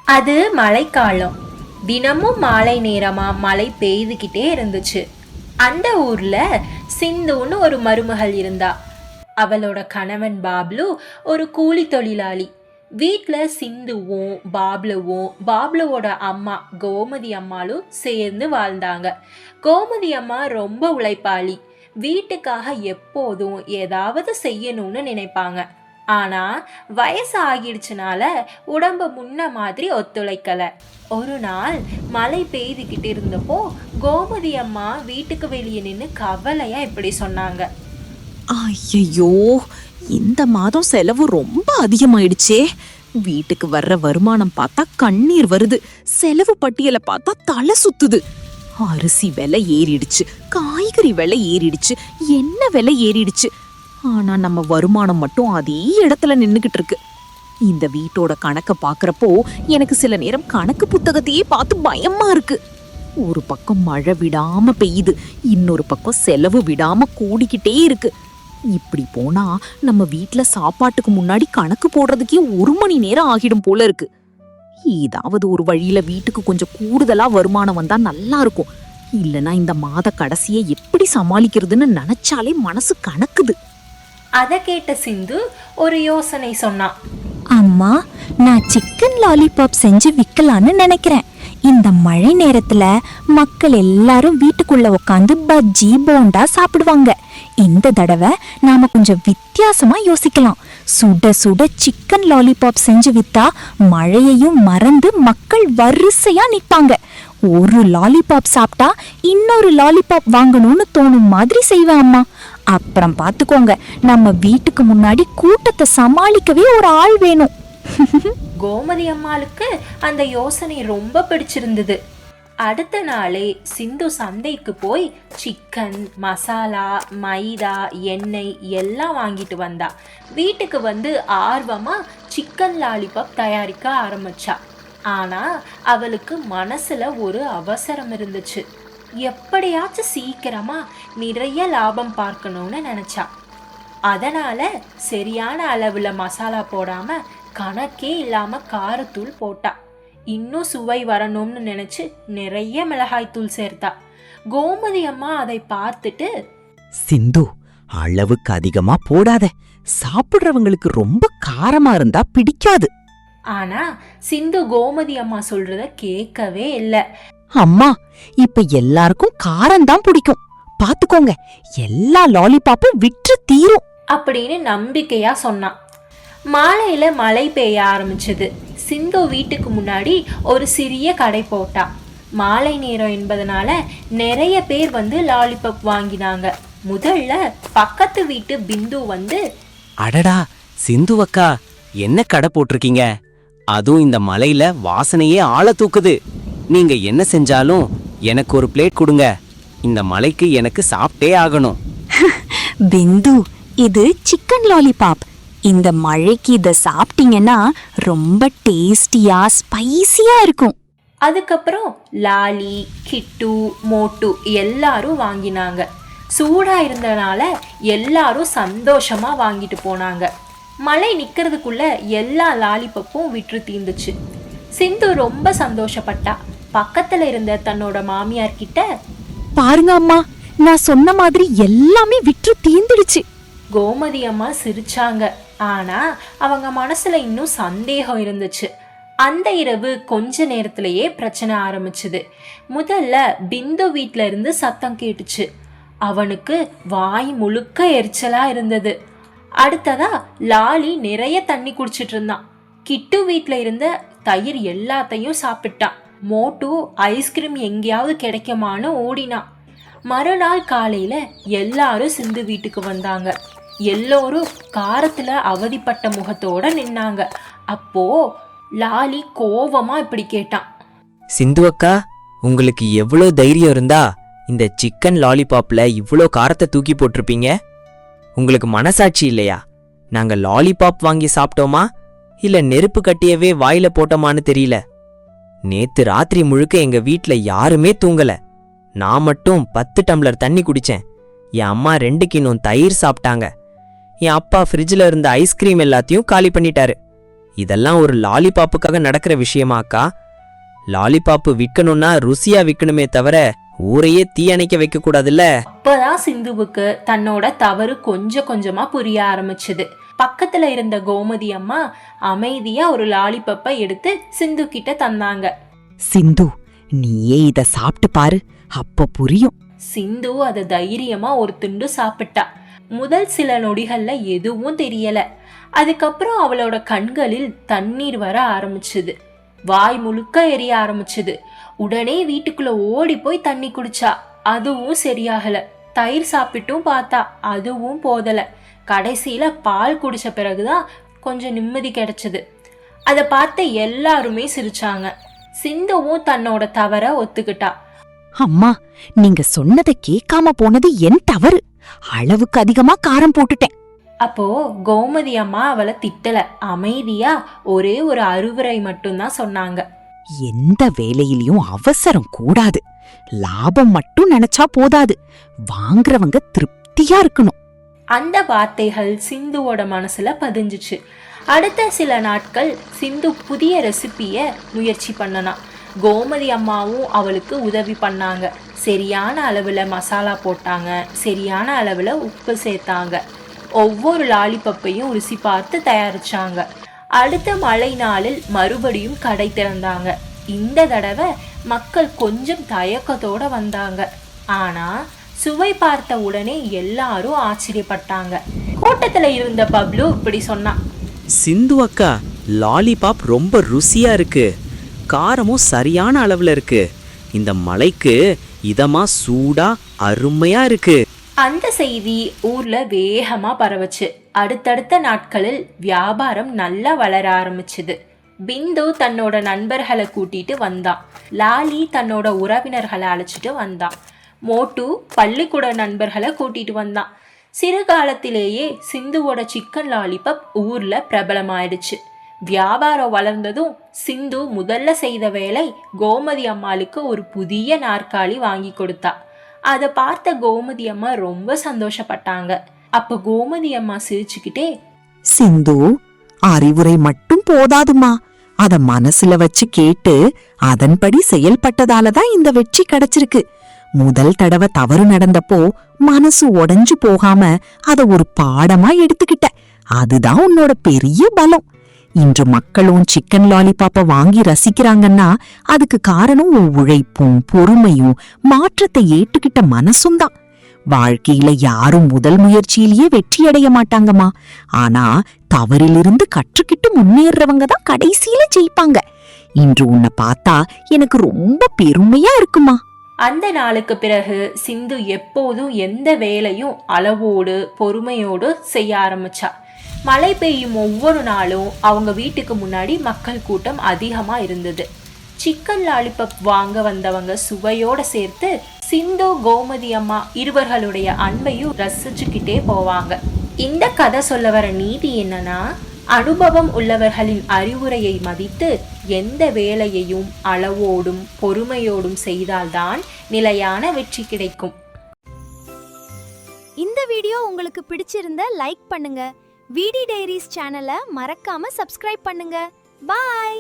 அது மழைக்காலம். தினமும் மாலை நேரமா மழை பெய்துகிட்டே இருந்துச்சு. அந்த ஊர்ல சிந்துன்னு ஒரு மருமகள் இருந்தா. அவளோட கணவன் பாப்லு ஒரு கூலி தொழிலாளி. வீட்டில் சிந்துவும் பாப்லுவும் பாப்லுவோட அம்மா கோமதி அம்மாலும் சேர்ந்து வாழ்ந்தாங்க. கோமதி அம்மா ரொம்ப உழைப்பாளி. வீட்டுக்காக எப்போதும் ஏதாவது செய்யணும்னு நினைப்பாங்க. ஆனா வயசு ஆகிடுச்சுனால உடம்பு முன்ன மாதிரி ஒத்துழைக்கல. ஒரு நாள் மழை பெய்துகிட்டு இருந்தப்போ கோமதி அம்மா வீட்டுக்கு வெளியே நின்று கவலையா இப்படி சொன்னாங்க. ஐயோ, இந்த மாதம் செலவு ரொம்ப அதிகமாயிடுச்சே. வீட்டுக்கு வர்ற வருமானம் பார்த்தா கண்ணீர் வருது. செலவு பட்டியலை பார்த்தா தலை சுத்துது. அரிசி விலை ஏறிடுச்சு, காய்கறி விலை ஏறிடுச்சு, எண்ணெய் விலை ஏறிடுச்சு. ஆனா நம்ம வருமானம் மட்டும் அதே இடத்துல நின்னுகிட்டு இருக்கு. இந்த வீட்டோட கணக்க பாக்குறப்போ எனக்கு சில நேரம் கணக்கு புத்தகத்தையே பார்த்து பயமா இருக்கு. ஒரு பக்கம் மழை விடாம பெய்யுது, இன்னொரு பக்கம் செலவு விடாம கூடிக்கிட்டே இருக்கு. இப்படி போனா நம்ம வீட்டுல சாப்பாட்டுக்கு முன்னாடி கணக்கு போடுறதுக்கே 1 மணி நேரம் ஆகிடும் போல இருக்கு. ஏதாவது ஒரு வழியில வீட்டுக்கு கொஞ்சம் கூடுதலா வருமானம் வந்தா நல்லா இருக்கும். இல்லனா இந்த மாத கடைசியை எப்படி சமாளிக்கிறதுன்னு நினைச்சாலே மனசு கணக்குது. அதை கேட்ட சிந்து ஒரு யோசனை சொன்னான். அம்மா, நான் சிக்கன் லாலிபாப் செஞ்சு விற்கலான்னு நினைக்கிறேன். இந்த மழை நேரத்துல மக்கள் எல்லாரும் வீட்டுக்குள்ள உட்காந்து பஜ்ஜி போண்டா சாப்பிடுவாங்க. இந்த தடவை நாம கொஞ்சம் வித்தியாசமா யோசிக்கலாம். சுட சுட சிக்கன் லாலிபாப் செஞ்சு வித்தா மழையையும் மறந்து மக்கள் வரிசையா நிற்பாங்க. ஒரு லாலிபாப் சாப்பிட்டா இன்னொரு லாலிபாப் வாங்கணும்னு தோணும் மாதிரி செய்வேன் அம்மா. அப்புறம் பாத்துக்கோங்க, நம்ம வீட்டுக்கு முன்னாடி கூட்டத்தை சமாளிக்கவே ஒரு ஆள் வேணும். கோமதி அம்மாளுக்கு அந்த யோசனை ரொம்ப பிடிச்சிருந்தது. அடுத்த நாளே சிந்து சந்தைக்கு போய் சிக்கன், மசாலா, மைதா, எண்ணெய் எல்லாம் வாங்கிட்டு வந்தா. வீட்டுக்கு வந்து ஆர்வமா சிக்கன் லாலிபாப் தயாரிக்க ஆரம்பிச்சா. ஆனா அவளுக்கு மனசுல ஒரு அவசரம் இருந்துச்சு. எப்படியாச்சும் சீக்கிரமா நிறைய லாபம் பார்க்கணும்னு நினைச்சா. அதனால சரியான அளவுல மசாலா போடாம கணக்கே இல்லாம காரத்தூள் போட்டா. இன்னும் சுவை வரணும்னு நினைச்சு நிறைய மிளகாய்த்தூள் சேர்த்தா. கோமதி அம்மா அதை பார்த்துட்டு, சிந்து, அளவுக்கு அதிகமா போடாத, சாப்பிடுறவங்களுக்கு ரொம்ப காரமா இருந்தா பிடிக்காது. ஆனா சிந்து கோமதி அம்மா சொல்றத கேட்கவே இல்ல. அம்மா, இப்ப எல்லாருக்கும் காரம்தான் பிடிக்கும், பாத்துக்கோங்க, எல்லா லாலிபாப்பும் விற்று தீரும் அப்படின்னு நம்பிக்கையா சொன்னான். மாலையில மழை பெய்ய ஆரம்பிச்சது. சிந்து வீட்டுக்கு முன்னாடி ஒரு சிறிய கடை போட்டா. மாலை நேரம் என்பதனால நிறைய பேர் வந்து லாலிபாப் வாங்கினாங்க. முதல்ல பக்கத்து வீட்டு பிந்து வந்து, அடடா சிந்து அக்கா, என்ன கடை போட்டிருக்கீங்க? அதுவும் இந்த மலையில வாசனையே ஆள தூக்குது. நீங்க என்ன செஞ்சாலும் எனக்கு ஒரு பிளேட் கொடுங்க. இந்த மலைக்கு எனக்கு சாப்பிட்டே ஆகணும். பிந்து, இது சிக்கன் லாலிபாப். இந்த மழைக்கு இத சாப்பிட்டீங்கன்னா ரொம்ப டேஸ்டியா ஸ்பைசியா இருக்கும். அதுக்கப்புறம் லாலி, கிட்டு, மோட்டு எல்லாரும் வாங்கினாங்க. சூடா இருந்தனால எல்லாரும் சந்தோஷமா வாங்கிட்டு போனாங்க. மழை நிக்கிறதுக்குள்ள எல்லா லாலிபப்பும் விற்று தீர்ந்துச்சு. சிந்து ரொம்ப சந்தோஷப்பட்டா. பக்கத்துல இருந்த தன்னோட மாமியார் கிட்ட, பாருங்க அம்மா, நான் சொன்ன மாதிரி எல்லாமே விற்று தீர்ந்துடுச்சு. கோமதி அம்மா சிரிச்சாங்க. ஆனா அவங்க மனசுல இன்னும் சந்தேகம் இருந்துச்சு. அந்த இரவு கொஞ்ச நேரத்திலேயே பிரச்சனை ஆரம்பிச்சுது. முதல்ல பிந்து வீட்ல இருந்து சத்தம் கேட்டுச்சு. அவனுக்கு வாய் முழுக்க எரிச்சலா இருந்தது. அடுத்ததா லாலி நிறைய தண்ணி குடிச்சிட்டு இருந்தான். கிட்டு வீட்ல இருந்த தயிர் எல்லாத்தையும் சாப்பிட்டான். மோட்டு ஐஸ்கிரீம் எங்கேயாவது கிடைக்குமான்னு ஓடினான். மறுநாள் காலையில எல்லாரும் சிந்து வீட்டுக்கு வந்தாங்க. எல்லோரும் காரத்துல அவதிப்பட்ட முகத்தோட நின்னாங்க. அப்போ லாலி கோவமா இப்படி கேட்டான். சிந்து அக்கா, உங்களுக்கு எவ்வளோ தைரியம் இருந்தா இந்த சிக்கன் லாலிபாப்ல இவ்வளோ காரத்தை தூக்கி போட்டிருப்பீங்க? உங்களுக்கு மனசாட்சி இல்லையா? நாங்க லாலிபாப் வாங்கி சாப்பிட்டோமா இல்ல நெருப்பு கட்டியவே வாயில போட்டோமான்னு தெரியல. நேத்து ராத்திரி முழுக்க எங்க வீட்ல யாருமே தூங்கல. நான் மட்டும் 10 டம்ளர் தண்ணி குடிச்சேன். என் அம்மா 2 கிண்ணம் தயிர் சாப்பிட்டாங்க. என் அப்பா ஃப்ரிட்ஜில் இருந்த ஐஸ்கிரீம் எல்லாத்தையும் காலி பண்ணிட்டாரு. இதெல்லாம் ஒரு லாலிபாப்புக்காக நடக்கிற விஷயமா அக்கா? லாலிபாப்பு விற்கணும்னா ருசியா விற்கணுமே தவிர ஊரையே தீ அணைக்க வைக்க கூடாதுல்ல. அப்பதான் சிந்துவுக்கு தன்னோட தவறு கொஞ்சம் கொஞ்சமா புரிய ஆரம்பிச்சுது. பக்கத்துல இருந்த கோமதி அம்மா அமைதியா ஒரு லாலிபப்பை எடுத்து சிந்து கிட்ட தந்தாங்க. சிந்து, நீயே இத சாப்பிட்டு பாரு, அப்ப புரியும். சிந்து அதை தைரியமா ஒரு துண்டு சாப்பிட்டா. முதல் சில நொடிகள்ல எதுவும் தெரியல. அதுக்கப்புறம் அவளோட கண்களில் தண்ணீர் வர ஆரம்பிச்சுது. வாய் முழுக்க எரிய ஆரம்பிச்சுது. உடனே வீட்டுக்குள்ள ஓடி போய் தண்ணி குடிச்சா. அதுவும் சரியாகல. தயிர் சாப்பிட்டும் பார்த்தா, அதுவும் போதல. கடைசியில பால் குடிச்ச பிறகுதான் கொஞ்சம் நிம்மதி கிடைச்சது. அதை பார்த்து எல்லாருமே சிரிச்சாங்க. சிந்துவும் தன்னோட தவற ஒத்துக்கிட்டா. அம்மா, நீங்க சொன்னதை கேட்காம போனது என் தவறு. அளவுக்கு அதிகமா காரம் போட்டுட்டேன். அப்போ கோமதி அம்மா அவளை திட்டல. அமைதியா ஒரே ஒரு அறிவுரை மட்டும்தான் சொன்னாங்க. எந்த வேலையிலயும் அவசரம் கூடாது. லாபம் மட்டும் நினைச்சா போதாது. வாங்குறவங்க திருப்தியா இருக்கணும். அந்த வார்த்தைகள் சிந்துவோட மனசுல பதிஞ்சுச்சு. அடுத்த சில நாட்கள் சிந்து புதிய ரெசிபிய முயற்சி பண்ணனா. கோமதி அம்மாவும் அவளுக்கு உதவி பண்ணாங்க. சரியான அளவுல மசாலா போட்டாங்க, சரியான அளவுல உப்பு சேர்த்தாங்க. ஒவ்வொரு லாலிபப்பையும் ருசி பார்த்து தயாரிச்சாங்க. அடுத்த மழை நாளில் மறுபடியும் கடை திறந்தாங்க. இந்த தடவை மக்கள் கொஞ்சம் தயக்கத்தோட வந்தாங்க. ஆனா சுவை பார்த்த உடனே எல்லாரும் ஆச்சரியப்பட்டாங்க. கூட்டத்துல இருந்த பப்ளு இப்படி சொன்னான். சிந்து அக்கா, லாலிபாப் ரொம்ப ருசியா இருக்கு. காரமும் சரியான அளவுல இருக்கு. இந்த மலைக்கு இதமா சூடா அருமையா இருக்கு. அந்த செய்தி ஊர்ல வேகமா பரவுச்சு. அடுத்தடுத்த நாட்களில் வியாபாரம் நல்லா வளர ஆரம்பிச்சுது. பிந்து தன்னோட நண்பர்களை கூட்டிட்டு வந்தான். லாலி தன்னோட உறவினர்களை அழைச்சிட்டு வந்தான். மோட்டு பள்ளிக்கூட நண்பர்களை கூட்டிட்டு வந்தான். சிறு காலத்திலேயே சிந்துவோட சிக்கன் லாலிபப் ஊர்ல பிரபலமாயிடுச்சு. வியாபாரம் வளர்ந்ததும் சிந்து முதல்ல செய்த வேலை கோமதி அம்மாளுக்கு ஒரு புதிய நாற்காலி வாங்கி கொடுத்தா. அதை பார்த்த கோமதி அம்மா ரொம்ப சந்தோஷப்பட்டாங்க. அப்ப கோமதி அம்மா சிரிச்சுக்கிட்டே, சிந்து, அறிவுரை மட்டும் போதாதுமா. அத மனசுல வச்சு கேட்டு அதன்படி செயல்பட்டதாலதான் இந்த வெற்றி கிடைச்சிருக்கு. முதல் தடவை தவறு நடந்தப்போ மனசு உடைஞ்சு போகாம அத ஒரு பாடமா எடுத்துக்கிட்ட. அதுதான் உன்னோட பெரிய பலம். இன்று மக்களும் சிக்கன் லாலிபாப்ப வாங்கி ரசிக்கிறாங்கன்னா அதுக்கு காரணம் உன் உழைப்பும் பொறுமையும் மாற்றத்தை ஏற்றுக்கிட்ட மனசும் தான். வாழ்க்கையில யாரும் முதல் முயற்சியிலேயே வெற்றி அடைய மாட்டாங்கம்மா. ஆனா தவறிலிருந்து கற்றுக்கிட்டு முன்னேறவங்க தான் கடைசியில ஜெயிப்பாங்க. இன்று உன்னை பார்த்தா எனக்கு ரொம்ப பெருமையா இருக்குமா. அந்த நாளுக்கு பிறகு சிந்து எப்போதும் எந்த வேலையும் அளவோடு பொறுமையோடு செய்ய ஆரம்பிச்சா. மழை பெய்யும் ஒவ்வொரு நாளும் அவங்க வீட்டுக்கு முன்னாடி மக்கள் கூட்டம் அதிகமா இருந்தது. சிக்கன் லாலிபப் வாங்க வந்தவங்க சுவையோட சேர்த்து சிந்து கோமதி அம்மா இருவர்களுடைய அன்பையும் ரசிச்சுக்கிட்டே போவாங்க. இந்த கதை சொல்ல வர நீதி என்னன்னா, அனுபவம் உள்ளவர்களின் அறிவுரையை மதித்து எந்த வேலையையும் அளவோடும் பொறுமையோடும் செய்தால்தான் நிலையான வெற்றி கிடைக்கும். இந்த வீடியோ உங்களுக்கு பிடிச்சிருந்தா லைக் பண்ணுங்க. விடி டைரிஸ் சேனலை மறக்காம சப்ஸ்கிரைப் பண்ணுங்க. பாய்.